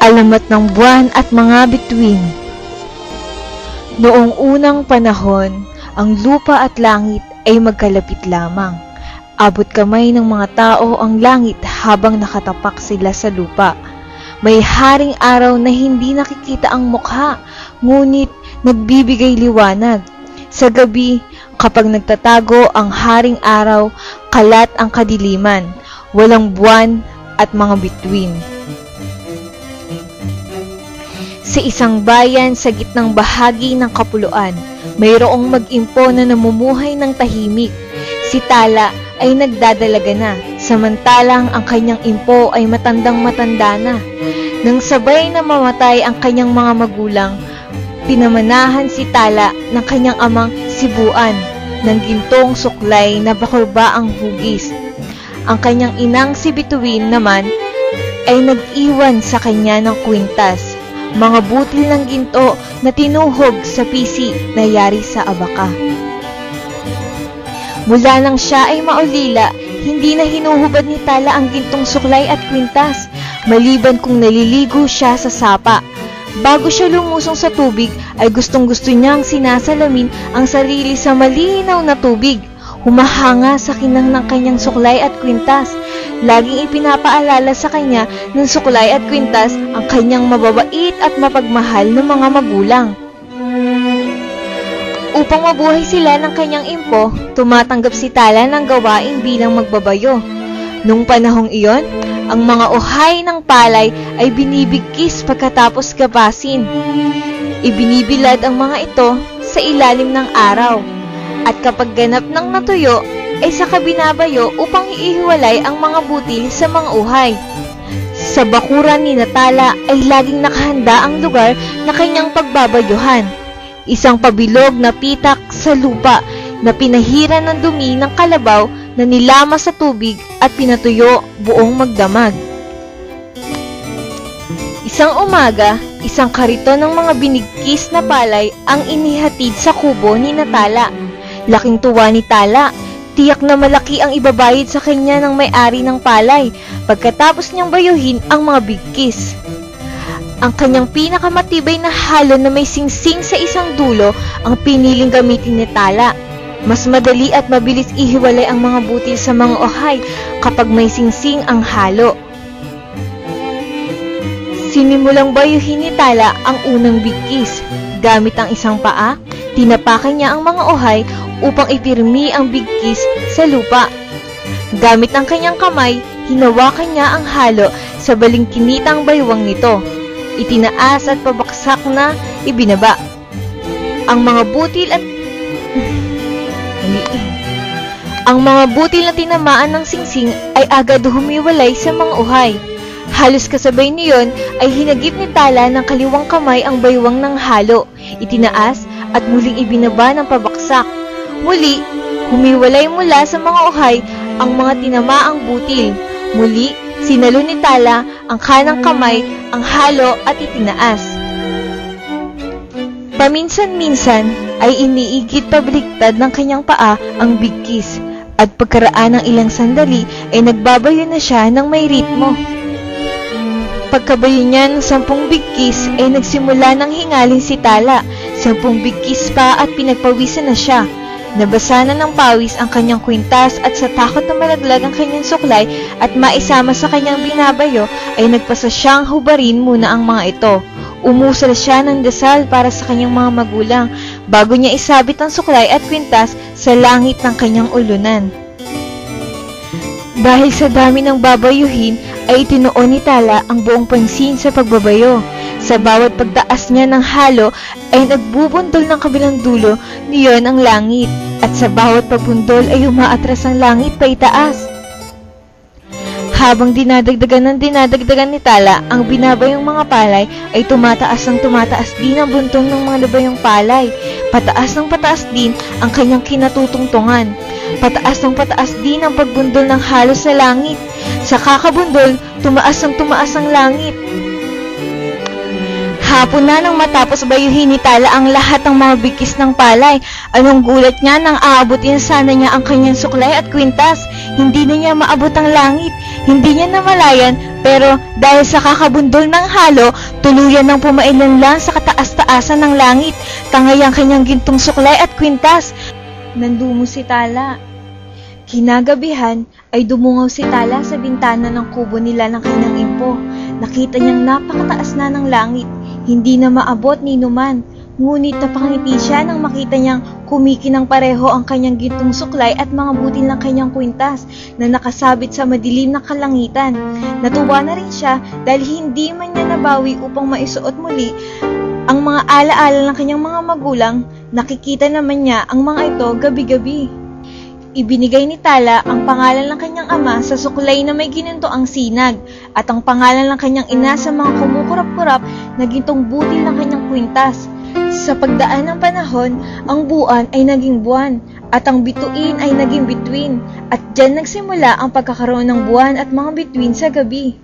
Alamat ng buwan at mga bituin. Noong unang panahon, ang lupa at langit ay magkalapit lamang. Abot kamay ng mga tao ang langit habang nakatapak sila sa lupa. May haring araw na hindi nakikita ang mukha, ngunit nagbibigay liwanag. Sa gabi, kapag nagtatago ang haring araw, kalat ang kadiliman, walang buwan at mga bituin. Sa isang bayan sa gitnang bahagi ng kapuluan, mayroong mag-impo na namumuhay ng tahimik. Si Tala ay nagdadalaga na, samantalang ang kanyang impo ay matandang-matanda na. Nang sabay na mamatay ang kanyang mga magulang, pinamanahan si Tala ng kanyang amang Sibuan ng gintong suklay na bakurba ang hugis. Ang kanyang inang si Bituin naman ay nag-iwan sa kanya ng kwintas, mga butil ng ginto na tinuhog sa pisi na yari sa abaka. Mula nang siya ay maulila, hindi na hinuhubad ni Tala ang gintong suklay at kwintas, maliban kung naliligo siya sa sapa. Bago siya lumusong sa tubig, ay gustong-gusto niyang sinasalamin ang sarili sa malinaw na tubig. Humahanga sa kinang ng kanyang suklay at kwintas. Laging ipinapaalala sa kanya ng suklay at kwintas ang kanyang mababait at mapagmahal na mga magulang. Upang mabuhay sila ng kanyang impo, tumatanggap si Tala ng gawain bilang magbabayo. Nung panahong iyon, ang mga ohay ng palay ay binibigkis pagkatapos gabasin. Ibinibilad ang mga ito sa ilalim ng araw, at kapag ganap ng natuyo, ay saka binabayo upang iihiwalay ang mga butil sa mga uhay. Sa bakuran ni Tala ay laging nakahanda ang lugar na kanyang pagbabayuhan. Isang pabilog na pitak sa lupa na pinahiran ng dumi ng kalabaw na nilama sa tubig at pinatuyo buong magdamag. Isang umaga, isang kariton ng mga binigkis na palay ang inihatid sa kubo ni Tala. Laking tuwa ni Tala, tiyak na malaki ang ibabayad sa kanya ng may-ari ng palay pagkatapos niyang bayuhin ang mga bigkis. Ang kanyang pinakamatibay na halo na may singsing sa isang dulo ang piniling gamitin ni Tala. Mas madali at mabilis ihiwalay ang mga butil sa mga ohay kapag may singsing ang halo. Sinimulang bayuhin ni Tala ang unang bigkis. Gamit ang isang paa, tinapakan niya ang mga ohay upang ipirmi ang bigkis sa lupa. Gamit ang kanyang kamay, hinawakan niya ang halo sa balingkinitang baywang nito. Itinaas at pabaksak na ibinaba. Ang mga butil na tinamaan ng singsing ay agad humiwalay sa mga uhay. Halos kasabay niyon ay hinagip ni Tala ng kaliwang kamay ang baywang ng halo. Itinaas at muling ibinaba ng pabaksak. Muli, humiwalay mula sa mga uhay ang mga tinamaang butil. Muli, sinalo ni Tala ang kanang kamay, ang halo at itinaas. Paminsan-minsan ay iniigit pabaliktad ng kanyang paa ang bigkis at pagkaraan ng ilang sandali ay nagbabayo na siya ng may ritmo. Pagkabayo niya ng 10 bigkis ay nagsimula ng hingalin si Tala. 10 bigkis pa at pinagpawisan na siya. Nabasa na ng pawis ang kanyang kwintas at sa takot na malaglag ang kanyang suklay at maisama sa kanyang binabayo ay nagpasa siyang hubarin muna ang mga ito. Umusal siya ng dasal para sa kanyang mga magulang bago niya isabit ang suklay at kwintas sa langit ng kanyang ulunan. Dahil sa dami ng babayuhin ay itinuon ni Tala ang buong pansin sa pagbabayo. Sa bawat pagtaas niya ng halo ay nagbubundol ng kabilang dulo niyon ang langit at sa bawat pagbundol ay umaatras ang langit pa itaas. Habang dinadagdagan ni Tala ang binabayong mga palay ay tumataas din ang buntong ng mga labayong palay. Pataas ng pataas din ang kanyang kinatutungtungan. Pataas din ang pagbundol ng halo sa langit. Sa kakabundol, tumaas ang langit. Hapon na nang matapos bayuhin ni Tala ang lahat ng mga bigkis ng palay. Anong gulat niya nang aabutin sana niya ang kanyang suklay at kwintas. Hindi na niya maabot ang langit. Hindi niya namalayan Pero dahil sa kakabundol ng halo, tuluyan ng pumailanlang sa kataas-taasan ng langit, tangay ang kanyang gintong suklay at kwintas. Nandumo si Tala. Kinagabihan ay dumungaw si Tala sa bintana ng kubo nila ng kanyang impo. Nakita niyang napakataas na ng langit, hindi na maabot ni numan. Ngunit napakangiti siya nang makita niyang kumikinang pareho ang kanyang gintong suklay at mga butil ng kanyang kwintas na nakasabit sa madilim na kalangitan. Natuwa na rin siya dahil hindi man niya nabawi upang maisuot muli ang mga alaala ng kanyang mga magulang. Nakikita naman niya ang mga ito gabi-gabi. Ibinigay ni Tala ang pangalan ng kanyang ama sa suklay na may gininto ang sinag at ang pangalan ng kanyang ina sa mga kumukurap-kurap na gintong butil ng kanyang kwintas. Sa pagdaan ng panahon, ang buwan ay naging buwan at ang bituin ay naging bituin at diyan nagsimula ang pagkakaroon ng buwan at mga bituin sa gabi.